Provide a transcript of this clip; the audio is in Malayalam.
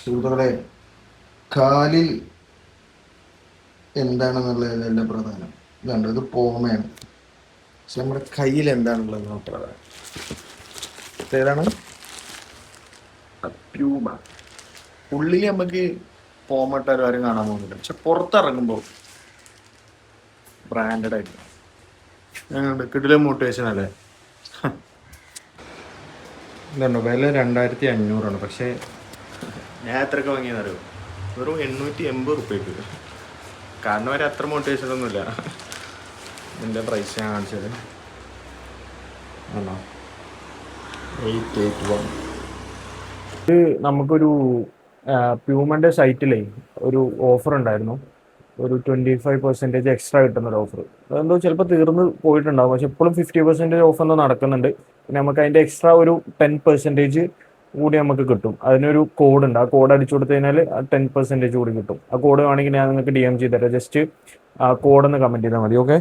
സുഹൃത്തുക്കളെ, കാലിൽ എന്താണെന്നുള്ളതല്ല പ്രധാനം. ഇതുണ്ട്, ഇത് പോമയാണ്. പക്ഷെ നമ്മുടെ കയ്യിൽ എന്താണുള്ളത് പ്രധാനം. ഏതാണ്? പ്യൂമ. ഉള്ളിൽ നമുക്ക് പോമട്ടാരും ആരും കാണാൻ പോകുന്നില്ല, പക്ഷെ പുറത്തിറങ്ങുമ്പോൾ ബ്രാൻഡഡ് ആയിരിക്കും. ഞങ്ങളുടെ കിടിലൻ മോട്ടിവേഷൻ അല്ലേ? ഇതുണ്ടോ, വില 2500 പക്ഷേ ഞാൻ എത്രയൊക്കെ വാങ്ങിയെന്നറിയോ? വെറും 880 കാരണം വരെ അത്ര മോട്ടിവേഷൻ ഒന്നുമില്ല. ഇതിൻ്റെ പ്രൈസ് ഞാൻ കാണിച്ചത് ആണോ, 881. ഇത് നമുക്കൊരു പ്യൂമൻ്റെ സൈറ്റിലേ ഒരു ഓഫർ ഉണ്ടായിരുന്നു. ഒരു 25% എക്സ്ട്രാ കിട്ടുന്നൊരു ഓഫർ. അതെന്തോ ചിലപ്പോൾ തീർന്ന് പോയിട്ടുണ്ടാകും, പക്ഷെ ഇപ്പോഴും 50% ഓഫ് എന്തോ നടക്കുന്നുണ്ട്. പിന്നെ നമുക്ക് അതിൻ്റെ എക്സ്ട്രാ ഒരു 10% കൂടി നമുക്ക് കിട്ടും. അതിനൊരു കോഡ് ഉണ്ട്, ആ കോഡ് അടിച്ചു കൊടുത്തു കഴിഞ്ഞാൽ 10% കൂടി കിട്ടും. ആ കോഡ് വേണമെങ്കിൽ ഞാൻ നിങ്ങൾക്ക് DM ചെയ്ത് തരാം. ജസ്റ്റ് ആ കോഡൊന്ന് കമൻറ്റ് ചെയ്താൽ മതി. ഓക്കെ.